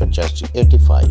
85।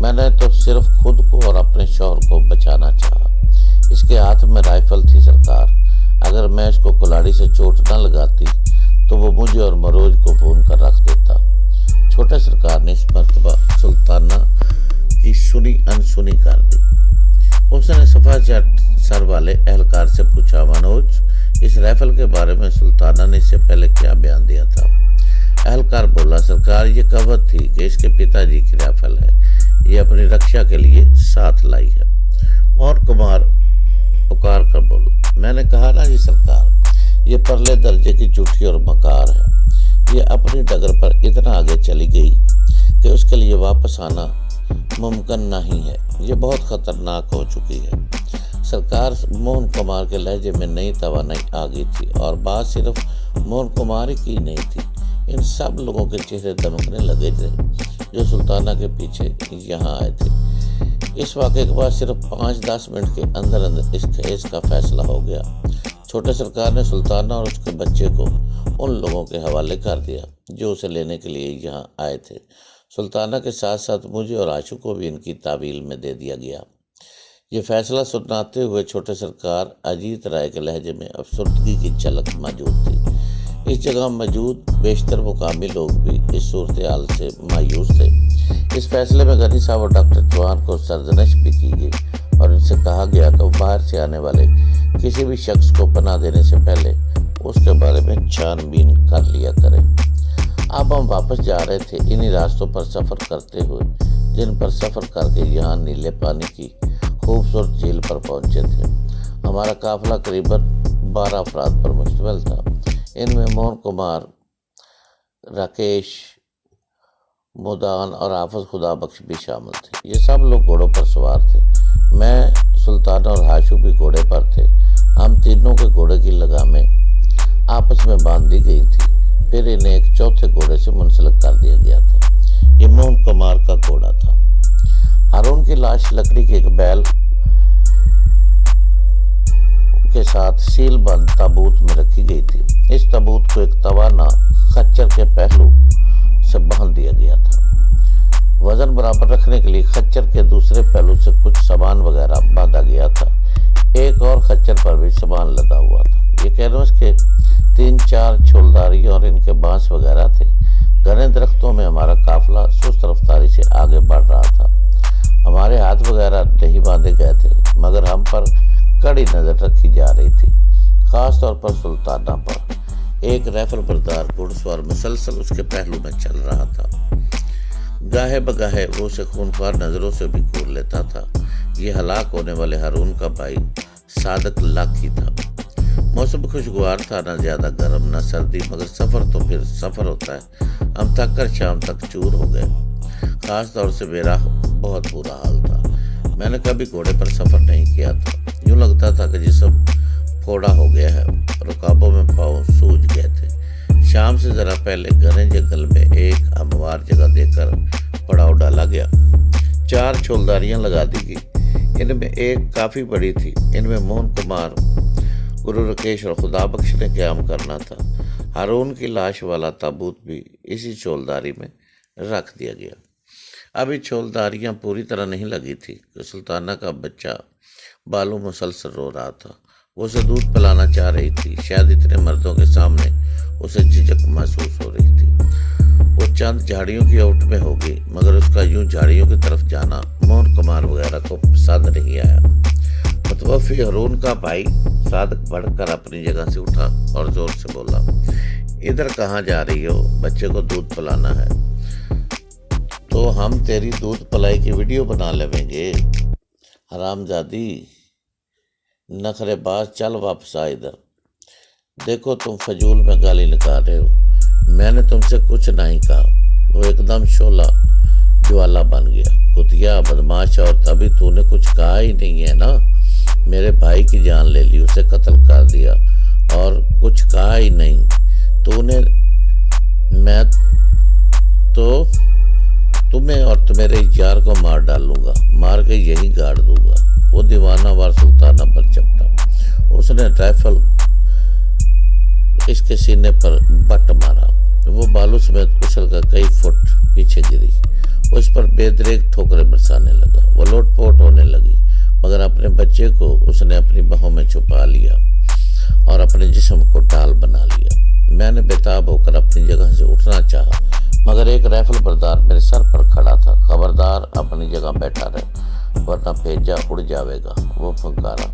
میں نے تو صرف خود کو اور اپنے شوہر کو بچانا چاہا۔ اس کے ہاتھ میں رائفل تھی سرکار، اگر میں اس کو کلاڑی سے چوٹ نہ لگاتی تو وہ مجھے اور مروج کو بھون کر رکھ دیتا۔ چھوٹے سرکار نے اس مرتبہ سلطانہ کی سنی انسنی کر دی۔ اس نے صفا چٹ سر والے اہلکار سے پوچھا، منوج، اس رائفل کے بارے میں سلطانہ نے اس سے پہلے کیا بیان دیا تھا؟ اہلکار بولا، سرکار یہ کہوت تھی کہ اس کے پتا جی کی رائفل ہے، یہ اپنی رکشا کے لیے ساتھ لائی ہے۔ اور کمار پکار کر بولا، میں نے کہا نا جی سرکار، یہ پرلے درجے کی جھوٹی اور مکار ہے۔ یہ اپنی ڈگر پر اتنا آگے چلی گئی کہ اس کے لیے واپس آنا ممکن نہیں ہے، یہ بہت خطرناک ہو چکی ہے۔ سرکار، موہن کمار کے لہجے میں نئی توانائی آ گئی تھی، اور بات صرف موہن کمار کی نہیں تھی، ان سب لوگوں کے چہرے دمکنے لگے تھے جو سلطانہ کے پیچھے یہاں آئے تھے۔ اس واقعے کے بعد صرف 5-10 منٹ کے اندر اس کیس کا فیصلہ ہو گیا۔ چھوٹے سرکار نے سلطانہ اور اس کے بچے کو ان لوگوں کے حوالے کر دیا جو اسے لینے کے لیے یہاں آئے تھے۔ سلطانہ کے ساتھ ساتھ مجھے اور عاشق کو بھی ان کی تعویل میں دے دیا گیا۔ یہ فیصلہ سناتے ہوئے چھوٹے سرکار اجیت رائے کے لہجے میں افسردگی کی جھلک موجود تھی۔ اس جگہ موجود بیشتر مقامی لوگ بھی اس صورتحال سے مایوس تھے۔ اس فیصلے میں غنی صاحب اور ڈاکٹر چوہان کو سرزنش بھی کی گئی اور ان سے کہا گیا کہ وہ باہر سے آنے والے کسی بھی شخص کو پناہ دینے سے پہلے اس کے بارے میں چھان بین کر لیا کریں۔ اب ہم واپس جا رہے تھے، انہی راستوں پر سفر کرتے ہوئے جن پر سفر کر کے یہاں نیلے پانی کی خوبصورت جھیل پر پہنچے تھے۔ ہمارا قافلہ قریباً 12 افراد پر مشتمل تھا۔ ان میں موہن کمار، راکیش، مودان اور حافظ خدا بخش بھی شامل تھے۔ یہ سب لوگ گھوڑوں پر سوار تھے۔ میں، سلطانہ اور ہاشو بھی گھوڑے پر تھے۔ ہم تینوں کے گھوڑے کی لگامیں آپس میں باندھ دی گئی تھی، پھر انہیں ایک چوتھے گھوڑے سے منسلک کر دیا گیا تھا۔ یہ موہن کمار کا گھوڑا تھا۔ ہارون کی لاش لکڑی کے ایک بیل کے ساتھ سیل بند تابوت میں رکھی گئی تھی۔ اس تابوت کو ایک توانا خچر کے پہلو سے باندھ دیا گیا تھا۔ وزن برابر رکھنے کے لیے خچر کے دوسرے پہلو سے کچھ سامان وغیرہ باندھا گیا تھا۔ ایک اور خچر پر بھی سامان لدا ہوا تھا۔ یہ کینوس کے 3-4 چھولداریاں اور ان کے بانس وغیرہ تھے۔ گھنے درختوں میں ہمارا قافلہ سست رفتاری سے آگے بڑھ رہا تھا۔ ہمارے ہاتھ وغیرہ نہیں باندھے گئے تھے، مگر ہم پر کڑی نظر رکھی جا رہی تھی، خاص طور پر سلطانہ پر۔ ایک رائفل بردار گھڑ سوار مسلسل اس کے پہلو میں چل رہا تھا۔ گاہے بگاہے وہ اسے خونخوار نظروں سے بھی گھور لیتا تھا۔ یہ ہلاک ہونے والے ہارون کا بھائی صادق لاکھی تھا۔ موسم خوشگوار تھا، نہ زیادہ گرم نہ سردی، مگر سفر تو پھر سفر ہوتا ہے۔ ہم تھک کر شام تک چور ہو گئے، خاص طور سے میرا بہت برا حال تھا۔ میں نے کبھی گھوڑے پر سفر نہیں کیا تھا، یوں لگتا تھا کہ جسم پھوڑا ہو گیا ہے، رکابوں میں پاؤں سوج گئے تھے۔ شام سے ذرا پہلے گھنے جنگل میں ایک ہموار جگہ دے کر پڑاؤ ڈالا گیا۔ 4 چھولداریاں لگا دی گئی، ان میں ایک کافی بڑی تھی۔ ان میں موہن کمار، گرو راکیش اور خدا بخش نے قیام کرنا تھا۔ ہارون کی لاش والا تابوت بھی اسی چھولداری میں رکھ دیا گیا۔ ابھی چھولداریاں پوری طرح نہیں لگی تھی کہ سلطانہ کا بچہ بالو مسلسل رو رہا تھا۔ وہ اسے دودھ پلانا چاہ رہی تھی، شاید اتنے مردوں کے سامنے اسے جھجک محسوس ہو رہی تھی۔ وہ چند جھاڑیوں کی اوٹ میں ہو گئی، مگر اس کا یوں جھاڑیوں کی طرف جانا موہن کمار وغیرہ کو پسند نہیں آیا۔ متوفی ہارون کا بھائی صادق بڑھ کر اپنی جگہ سے اٹھا اور زور سے بولا، ادھر کہاں جا رہی ہو؟ بچے کو دودھ پلانا ہے تو ہم تیری دودھ پلائی کی ویڈیو بنا لیں گے۔ حرامزادی، نخرے باز، چل واپس آ ادھر۔ دیکھو تم فضول میں گالی نکال رہے ہو، میں نے تم سے کچھ نہیں کہا۔ وہ ایک دم شعلہ جوالا بن گیا۔ کتیا، بدماش، اور تبھی تو نے کچھ کہا ہی نہیں ہے نا؟ میرے بھائی کی جان لے لی، اسے قتل کر دیا اور کچھ کہا ہی نہیں تو نے۔ میں تو تمہیں اور تمہارے یار کو مار ڈالوں گا، مار کے یہی گاڑ دوں گا۔ وہ دیوانہ وار سلطانہ پر چپٹا۔ اس نے رائفل اس کے سینے پر بٹ مارا۔ وہ بالو سمیت اچھل کر کئی فٹ پیچھے گری وہ اس پر بے دریغ ٹھوکریں برسانے لگا۔ وہ لوٹ پوٹ ہونے لگی، مگر اپنے بچے کو اس نے اپنی باہوں میں چھپا لیا اور اپنے جسم کو ڈال بنا لیا۔ میں نے بےتاب ہو کر اپنی جگہ سے اٹھنا چاہا، مگر ایک رائفل بردار میرے سر پر کھڑا تھا۔ خبردار، اپنی جگہ بیٹھا رہے، ورنہ بھیجا اڑ جاوے گا، وہ پھنکارا۔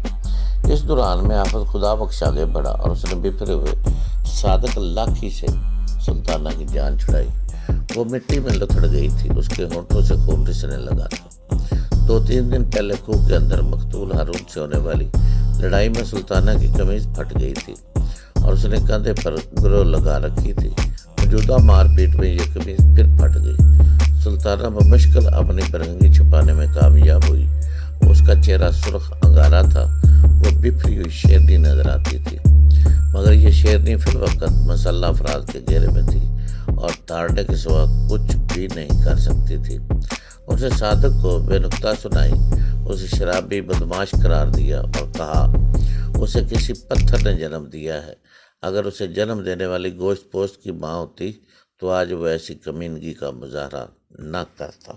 اس دوران میں آفت خدا بخش آگے بڑھا اور اس نے بفرے ہوئے صادق لاٹھی سے سلطانہ کی جان چھڑائی۔ وہ مٹی میں لتھڑ گئی تھی، اس کے ہونٹوں سے خون رسنے لگا تھا۔ 2-3 دن پہلے کوہ کے اندر مقتول ہارون سے ہونے والی لڑائی میں سلطانہ کی قمیض پھٹ گئی تھی اور اس نے کندھے پر گرو لگا رکھی تھی۔ موجودہ مار پیٹ میں یہ قمیض پھر پھٹ گئی۔ سلطانہ بمشکل اپنی برہنگی چھپانے میں کامیاب ہوئی۔ اس کا چہرہ سرخ انگارا تھا، وہ بفری ہوئی شیرنی نظر آتی تھی، مگر یہ شیرنی فی الوقت مسلح افراد کے گھیرے میں تھی اور تاڑنے کے سوا کچھ بھی نہیں کر سکتی تھی۔ اسے صادق کو بے نقطہ سنائی، اسے شرابی بدماش قرار دیا اور کہا اسے کسی پتھر نے جنم دیا ہے۔ اگر اسے جنم دینے والی گوشت پوست کی ماں ہوتی تو آج وہ ایسی کمینگی کا مظاہرہ نہ کرتا۔